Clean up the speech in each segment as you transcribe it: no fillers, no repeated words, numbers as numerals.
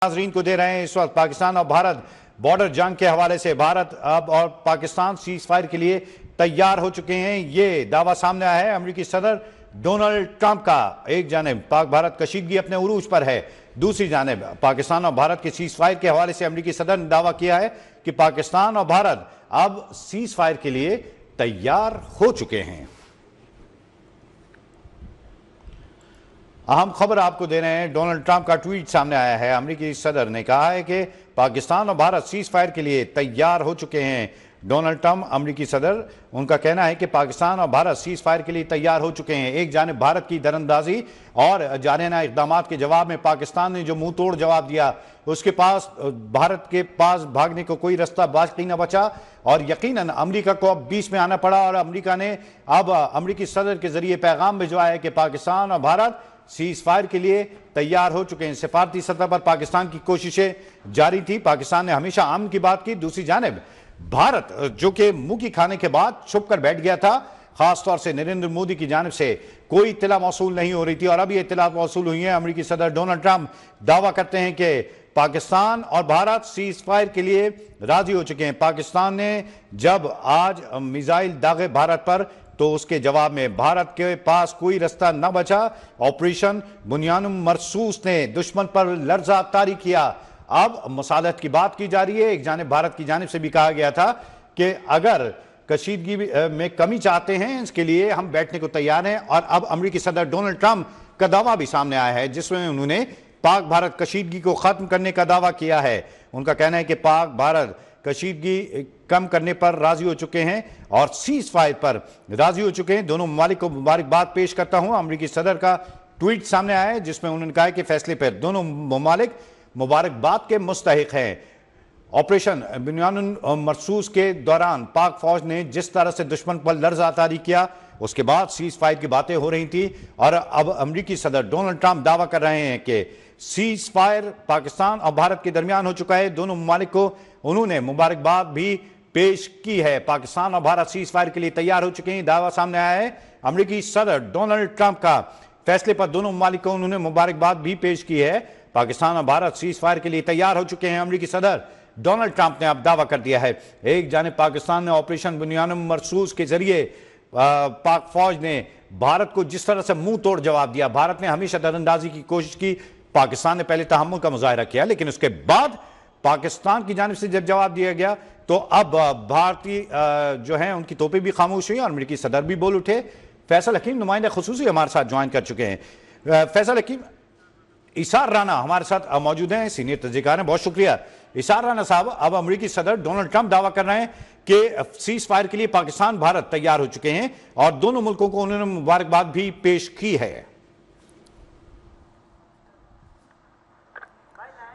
नाज़रीन को दे रहे हैं। इस वक्त पाकिस्तान और भारत बॉर्डर जंग के हवाले से भारत अब और पाकिस्तान सीज फायर के लिए तैयार हो चुके हैं। ये दावा सामने आया है अमेरिकी सदर डोनाल्ड ट्रंप का। एक जानिब पाक भारत कशीदगी अपने उरूज पर है, दूसरी जानिब पाकिस्तान और भारत के सीज फायर के हवाले से अमेरिकी सदर ने दावा किया है कि पाकिस्तान और भारत अब सीज फायर के लिए तैयार हो चुके हैं। अहम खबर आपको दे रहे हैं, डोनाल्ड ट्रंप का ट्वीट सामने आया है। अमेरिकी सदर ने कहा है कि पाकिस्तान और भारत सीज फायर के लिए तैयार हो चुके हैं। डोनाल्ड ट्रंप अमेरिकी सदर, उनका कहना है कि पाकिस्तान और भारत सीज फायर के लिए तैयार हो चुके हैं। एक जानिब भारत की दरअंदाजी और जानेना इक़दामात के जवाब में पाकिस्तान ने जो मुंह तोड़ जवाब दिया, उसके पास भारत के पास भागने को कोई रास्ता बाकी न बचा और यकीनन अमेरिका को अब बीच में आना पड़ा। और अमेरिका ने अब अमेरिकी सदर के जरिए पैगाम भिजवाया है कि पाकिस्तान और भारत सीज फायर के लिए तैयार हो चुके हैं। सिफारती सतह पर पाकिस्तान की कोशिशें जारी थी। पाकिस्तान ने हमेशा अमन की बात की। दूसरी जानिब भारत, जो कि मुंह की खाने के बाद छुप कर बैठ गया था, खास तौर से नरेंद्र मोदी की जानिब से कोई इत्तला मौसूल नहीं हो रही थी और अब ये इत्तला मौसूल हुई है। अमेरिकी सदर डोनाल्ड ट्रंप दावा करते हैं कि पाकिस्तान और भारत सीज फायर के लिए राजी हो चुके हैं। पाकिस्तान ने जब आज मिसाइल दागे भारत पर, तो उसके जवाब में भारत के पास कोई रास्ता न बचा। ऑपरेशन बुनियानुम मरसूस ने दुश्मन पर लर्जा तारी किया। अब मसालहत की बात की जा रही है। एक जानिब भारत की जानिब से भी कहा गया था कि अगर कशीदगी में कमी चाहते हैं, इसके लिए हम बैठने को तैयार हैं। और अब अमेरिकी सदर डोनाल्ड ट्रंप का दावा भी सामने आया है, जिसमें उन्होंने पाक भारत कशीदगी को खत्म करने का दावा किया है। उनका कहना है कि पाक भारत कशीदगी कम करने पर राजी हो चुके हैं और सीज फायर पर राजी हो चुके हैं। दोनों ममालिक को मुबारकबाद पेश करता हूं। अमेरिकी सदर का ट्वीट सामने आया है, जिसमें उन्होंने कहा कि फैसले पर दोनों ममालिक मुबारकबाद के मुस्तहिक हैं। ऑपरेशन बुनियानुम मरसूस के दौरान पाक फौज ने जिस तरह से दुश्मन पर लर्जा तारी किया, उसके बाद सीज फायर की बातें हो रही थी और अब अमेरिकी सदर डोनाल्ड ट्रंप दावा कर रहे हैं कि सीज फायर पाकिस्तान और भारत के दरमियान हो चुका है। दोनों ममालिक को उन्होंने मुबारकबाद भी पेश की है। पाकिस्तान और भारत सीज फायर के लिए तैयार हो चुके हैं, दावा सामने आया है। अमेरिकी सदर डोनाल्ड ट्रंप का फैसले पर दोनों ममालिक को उन्होंने मुबारकबाद भी पेश की है। पाकिस्तान और भारत सीज फायर के लिए तैयार हो चुके हैं, अमेरिकी सदर डोनाल्ड ट्रंप ने अब दावा कर दिया है। एक जानिब पाकिस्तान ने ऑपरेशन बुनियानुम मरसूस के जरिए पाक फौज ने भारत को जिस तरह से मुंह तोड़ जवाब दिया, भारत ने हमेशा दरअंदाजी की कोशिश की। पाकिस्तान ने पहले तहम्मुल का मुजाहिरा किया, लेकिन उसके बाद पाकिस्तान की जानिब से जब जवाब दिया गया तो अब भारतीय जो हैं उनकी तोपें भी खामोश हुई और अमेरिकी सदर भी बोल उठे। फैसल हकीम नुमाइंदा खुसूसी हमारे साथ ज्वाइन कर चुके हैं। फैसल हकीम, इसार राना हमारे साथ मौजूद हैं, सीनियर तजज़ियेकार हैं, बहुत शुक्रिया। इसार राना साहब, अब अमेरिकी सदर डोनाल्ड ट्रंप दावा कर रहे हैं कि सीज फायर के लिए पाकिस्तान भारत तैयार हो चुके हैं और दोनों मुल्कों को उन्होंने मुबारकबाद भी पेश की है।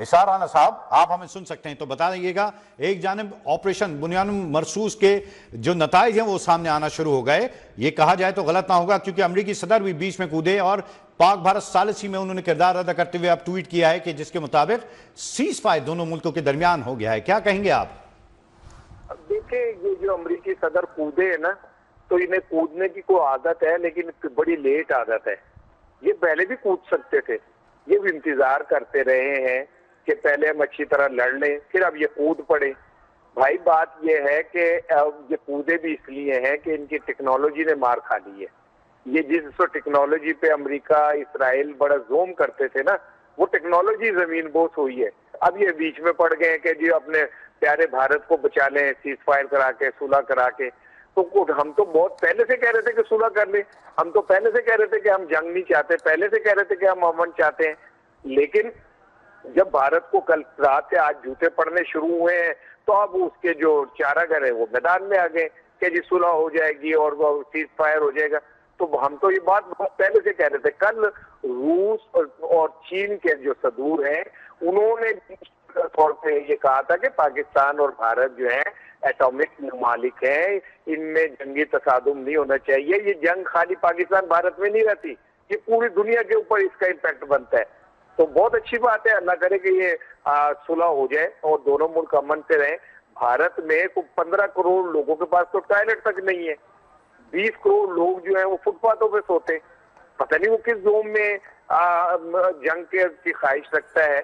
इसार राना साहब, आप हमें सुन सकते हैं तो बता दीजिएगा। एक जानिब ऑपरेशन बुनियानुम मरसूस के जो नताइज हैं वो सामने आना शुरू हो गए, ये कहा जाए तो गलत ना होगा, क्योंकि अमेरिकी सदर भी बीच में कूदे और पाक भारत सालिसी में उन्होंने किरदार अदा करते हुए अब ट्वीट किया है कि जिसके मुताबिक सीज फायर दोनों मुल्कों के दरमियान हो गया है। क्या कहेंगे आप? देखिए, ये जो अमेरिकी सदर कूदे है ना, तो इन्हें कूदने की कोई आदत है, लेकिन बड़ी लेट आदत है। ये पहले भी कूद सकते थे, ये भी इंतजार करते रहे हैं कि पहले हम अच्छी तरह लड़ लें, फिर अब ये कूद पड़े। भाई बात ये है कि ये कूदे भी इसलिए हैं कि इनकी टेक्नोलॉजी ने मार खा ली है। ये जिस टेक्नोलॉजी पे अमेरिका इस्राइल बड़ा जोम करते थे ना, वो टेक्नोलॉजी जमीन बोस हुई है। अब ये बीच में पड़ गए हैं कि जी अपने प्यारे भारत को बचा लें सीज फायर करा के, सुलह करा के। तो हम तो बहुत पहले से कह रहे थे कि सुलह कर ले, हम तो पहले से कह रहे थे कि हम जंग नहीं चाहते, पहले से कह रहे थे कि हम अमन चाहते हैं। लेकिन जब भारत को कल रात से आज जूते पड़ने शुरू हुए हैं, तो अब उसके जो चारागर है वो मैदान में आ गए कि जी सुलह हो जाएगी और सीज फायर हो जाएगा। तो हम तो ये बात बहुत पहले से कह रहे थे। कल रूस और चीन के जो सदूर हैं, उन्होंने तौर पे ये कहा था कि पाकिस्तान और भारत जो है एटॉमिक ममालिक हैं, इनमें जंगी तसादुम नहीं होना चाहिए। ये जंग खाली पाकिस्तान भारत में नहीं रहती, ये पूरी दुनिया के ऊपर इसका इम्पैक्ट बनता है। तो बहुत अच्छी बात है, अल्लाह करे कि ये सुलह हो जाए और दोनों मुल्क अमन से रहें। भारत में कुछ 15 करोड़ लोगों के पास तो टॉयलेट तक नहीं है, 20 करोड़ लोग जो है वो फुटपाथों पे सोते। पता नहीं वो किस जोम में जंग की ख्वाहिश रखता है।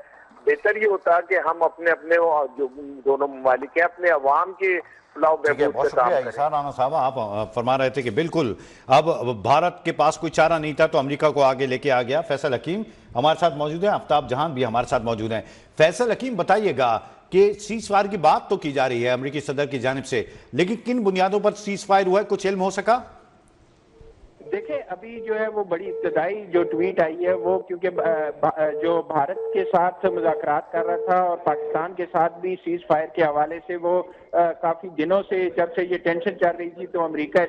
بہتر یہ ہوتا کہ ہم اپنے جو دونوں ممالک ہیں اپنے عوام کی فلاح و ٹھیک ہے، بہبود بہت پہ کام شکریہ کریں. احسان رانا صاحب. آپ فرما رہے تھے کہ بالکل اب بھارت کے پاس کوئی چارہ نہیں تھا تو امریکہ کو آگے لے کے آ گیا. فیصل حکیم ہمارے ساتھ موجود ہیں، آفتاب جہان بھی ہمارے ساتھ موجود ہیں. فیصل حکیم بتائیے گا کہ سیز فائر کی بات تو کی جا رہی ہے امریکی صدر کی جانب سے، لیکن کن بنیادوں پر سیز فائر ہوا ہے، کچھ علم ہو سکا؟ دیکھیں ابھی جو ہے وہ بڑی ابتدائی جو ٹویٹ آئی ہے وہ کیونکہ جو بھارت کے ساتھ مذاکرات کر رہا تھا اور پاکستان کے ساتھ بھی سیز فائر کے حوالے سے وہ کافی دنوں سے جب سے یہ ٹینشن چل رہی تھی تو امریکہ